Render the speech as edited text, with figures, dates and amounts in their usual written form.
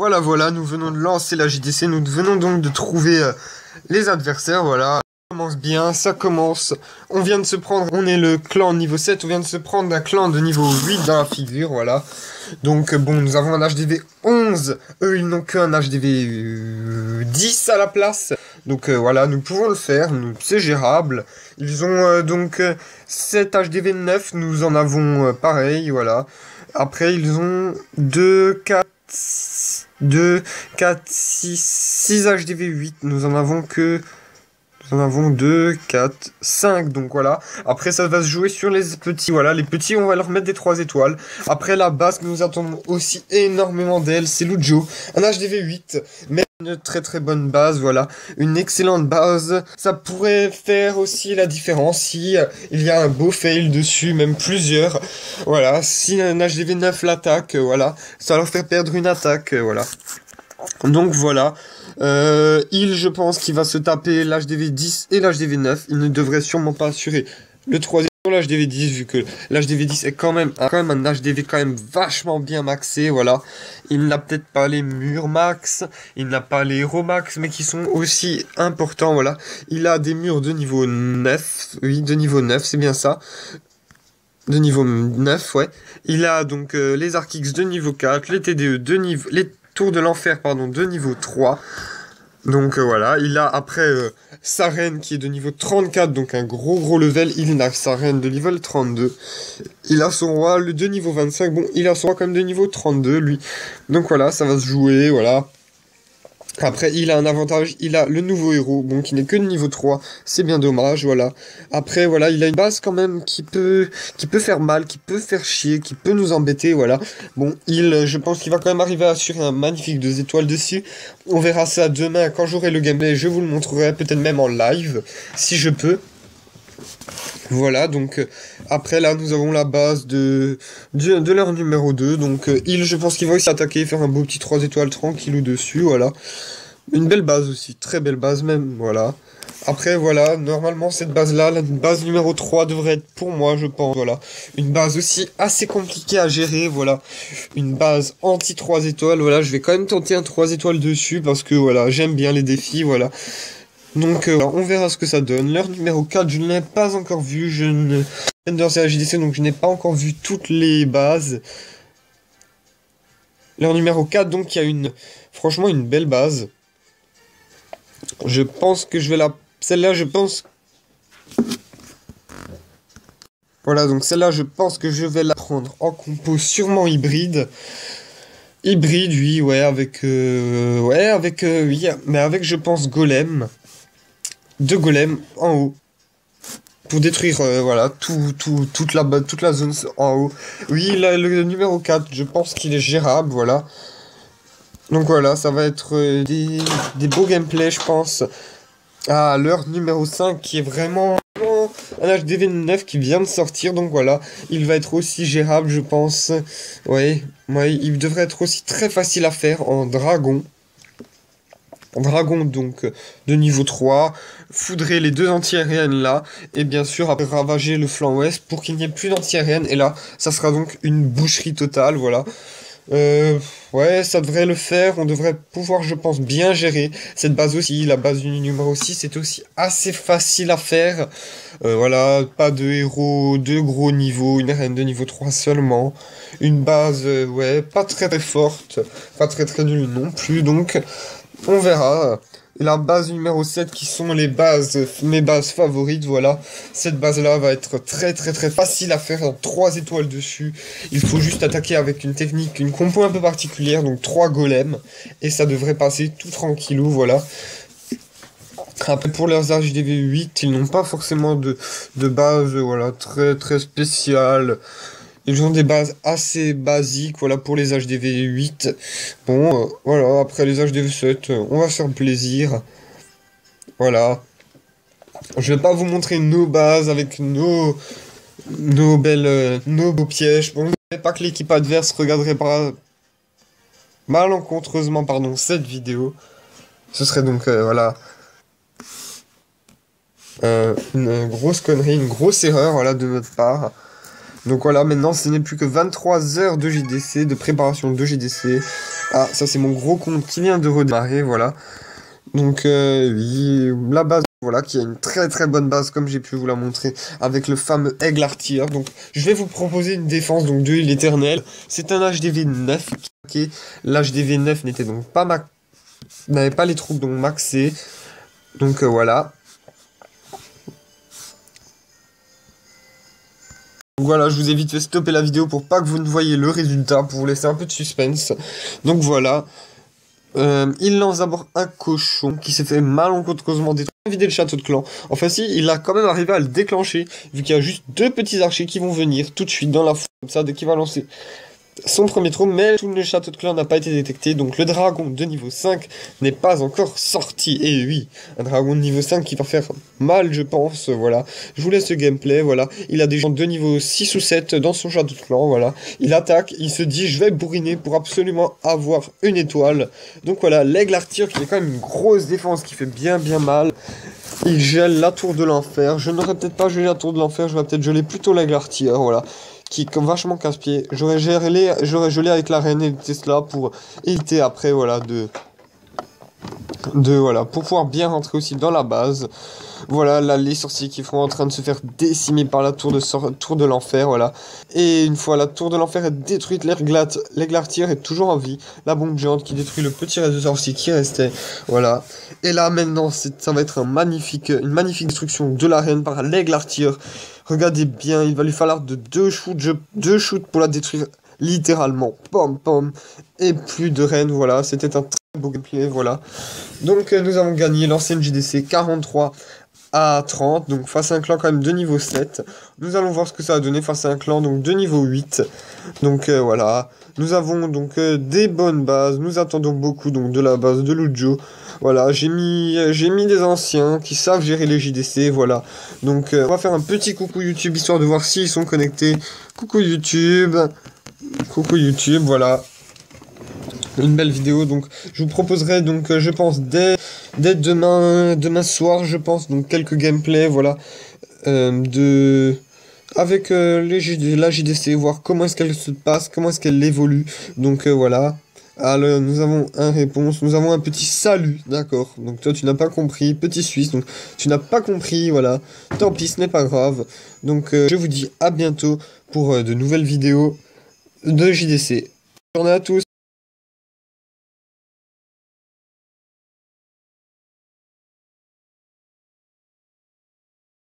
Voilà, voilà, nous venons de lancer la JDC, nous venons donc de trouver les adversaires, voilà. Ça commence bien, ça commence. On vient de se prendre, on est le clan niveau 7, on vient de se prendre un clan de niveau 8 dans la figure, voilà. Donc bon, nous avons un HDV 11, eux ils n'ont qu'un HDV 10 à la place. Donc voilà, nous pouvons le faire, c'est gérable. Ils ont donc 7 HDV 9, nous en avons pareil, voilà. Après ils ont 2, 4, 6 HDV 8, nous en avons que... Nous en avons 2, 4, 5, donc voilà. Après, ça va se jouer sur les petits, voilà. Les petits, on va leur mettre des 3 étoiles. Après, la base que nous attendons aussi énormément d'elle, c'est Lujo. Un HDV 8, mais une très très bonne base, voilà. Une excellente base. Ça pourrait faire aussi la différence si il y a un beau fail dessus, même plusieurs. Voilà, si un HDV 9 l'attaque, voilà. Ça va leur faire perdre une attaque, voilà. Donc voilà. Je pense qu'il va se taper l'HDV 10 et l'HDV 9. Il ne devrait sûrement pas assurer le troisième sur l'HDV 10, vu que l'HDV 10 est quand même un HDV quand même vachement bien maxé, voilà. Il n'a peut-être pas les murs max, il n'a pas les héros max, mais qui sont aussi importants, voilà. Il a des murs de niveau 9, oui, de niveau 9, c'est bien ça. De niveau 9, ouais. Il a donc les Arc X de niveau 4, les TDE de niveau... les Tour de l'enfer, pardon, de niveau 3. Donc voilà, il a après sa reine qui est de niveau 34, donc un gros level. Il a sa reine de level 32. Il a son roi le de niveau 25. Bon, il a son roi quand même de niveau 32, lui. Donc voilà, ça va se jouer, voilà. Après, il a un avantage, il a le nouveau héros, bon, qui n'est que de niveau 3, c'est bien dommage, voilà. Après, voilà, il a une base quand même qui peut faire mal, qui peut faire chier, qui peut nous embêter, voilà. Bon, je pense qu'il va quand même arriver à assurer un magnifique 2 étoiles dessus. On verra ça demain, quand j'aurai le gameplay, je vous le montrerai, peut-être même en live, si je peux. Voilà, donc après là nous avons la base de leur numéro 2, donc je pense qu'il va aussi attaquer, faire un beau petit 3 étoiles tranquillou dessus, voilà. Une belle base aussi, très belle base même, voilà. Après voilà, normalement cette base là, la base numéro 3 devrait être pour moi je pense, voilà. Une base aussi assez compliquée à gérer, voilà. Une base anti 3 étoiles, voilà, je vais quand même tenter un 3 étoiles dessus parce que voilà, j'aime bien les défis, voilà. Donc on verra ce que ça donne. L'heure numéro 4, je ne l'ai pas encore vu. Je viens de lancer la JDC, donc je n'ai pas encore vu toutes les bases. L'heure numéro 4, donc il y a franchement une belle base. Je pense que je vais celle-là, je pense... Voilà, donc celle-là, je pense que je vais la prendre en compo sûrement hybride. Hybride, oui, ouais, oui, mais avec, je pense, golem. 2 golems en haut pour détruire voilà toute la zone en haut. Oui, là, le numéro 4, je pense qu'il est gérable, voilà. Donc voilà, ça va être des beaux gameplays, je pense. Ah, l'heure numéro 5 qui est vraiment un HDV 9 qui vient de sortir, donc voilà, il va être aussi gérable, je pense. Ouais, il devrait être aussi très facile à faire en dragon. Dragon donc de niveau 3, foudrer les 2 anti-aériennes là, et bien sûr après ravager le flanc ouest pour qu'il n'y ait plus d'anti-aériennes, et là ça sera donc une boucherie totale, voilà. Ouais, ça devrait le faire, on devrait pouvoir je pense bien gérer cette base aussi, la base du numéro 6 est aussi assez facile à faire, voilà, pas de héros de gros niveau, une arène de niveau 3 seulement, une base, ouais, pas très forte, pas très nulle non plus, donc... On verra. La base numéro 7 qui sont mes bases favorites, voilà. Cette base-là va être très facile à faire, 3 étoiles dessus. Il faut juste attaquer avec une technique, une compo un peu particulière, donc 3 golems. Et ça devrait passer tout tranquillou, voilà. Après, pour leurs HDV 8, ils n'ont pas forcément de base, voilà, très spéciale. Ils ont des bases assez basiques, voilà, pour les HDV 8. Bon, voilà, après les HDV 7, on va faire plaisir. Voilà. Je vais pas vous montrer nos bases avec nos beaux pièges. Bon, je ne savais pas que l'équipe adverse regarderait malencontreusement, pardon, cette vidéo. Ce serait donc, voilà... une grosse connerie, une grosse erreur, voilà, de notre part. Donc voilà, maintenant ce n'est plus que 23 heures de JDC, de préparation de JDC. Ah, ça c'est mon gros compte qui vient de redémarrer, voilà. Donc oui, la base, voilà, qui a une très très bonne base, comme j'ai pu vous la montrer, avec le fameux Aigle Artillery. Donc je vais vous proposer une défense donc de l'éternel. C'est un HDV 9. L'HDV 9 n'était donc pas n'avait pas les troupes donc maxées. Donc voilà. Donc voilà, je vous ai vite fait stopper la vidéo pour pas que vous ne voyez le résultat, pour vous laisser un peu de suspense. Donc voilà. Il lance d'abord un cochon qui s'est fait malencontreusement détruire, vider le château de clan. Enfin si, il a quand même arrivé à le déclencher, vu qu'il y a juste 2 petits archers qui vont venir tout de suite dans la foule, comme ça, dès qu'il va lancer son premier trou, mais tout le château de clan n'a pas été détecté, donc le dragon de niveau 5 n'est pas encore sorti. Et oui, un dragon de niveau 5 qui va faire mal, je pense, voilà. Je vous laisse le gameplay, voilà. Il a des gens de niveau 6 ou 7 dans son château de clan, voilà. Il attaque, il se dit, je vais bourriner pour absolument avoir une étoile. Donc voilà, l'aigle artillery qui est quand même une grosse défense qui fait bien mal. Il gèle la tour de l'enfer. Je n'aurais peut-être pas gelé la tour de l'enfer, j'aurais peut-être gelé plutôt l'aigle artillery, voilà. Qui est vachement casse-pied. J'aurais gelé avec la reine et le Tesla pour éviter après, voilà, voilà, pour pouvoir bien rentrer aussi dans la base. Voilà, là, les sorciers qui sont en train de se faire décimer par la tour de l'enfer, voilà. Et une fois la tour de l'enfer est détruite, l'aigle artillery est toujours en vie. La bombe géante qui détruit le petit reste de sorciers qui restait, voilà. Et là, maintenant, ça va être une magnifique destruction de la reine par l'aigle artillery. Regardez bien, il va lui falloir deux shoots pour la détruire littéralement. Pom pom. Et plus de reine, voilà. C'était un très beau gameplay, voilà. Donc nous avons gagné l'ancienne JDC 43 à 30, donc face à un clan quand même de niveau 7. Nous allons voir ce que ça a donné face à un clan donc de niveau 8. Donc voilà, nous avons donc des bonnes bases, nous attendons beaucoup donc de la base de Lujo. Voilà, j'ai mis des anciens qui savent gérer les JDC, voilà. Donc on va faire un petit coucou YouTube histoire de voir s'ils sont connectés. Coucou YouTube, voilà. Une belle vidéo, donc je vous proposerai donc je pense dès demain soir, je pense, donc quelques gameplays, voilà, avec la JDC, voir comment est-ce qu'elle se passe, comment est-ce qu'elle évolue, donc voilà. Alors nous avons un réponse, nous avons un petit salut, d'accord, donc toi tu n'as pas compris, petit Suisse, donc tu n'as pas compris, voilà, tant pis, ce n'est pas grave, donc je vous dis à bientôt pour de nouvelles vidéos de JDC. Bonne journée à tous.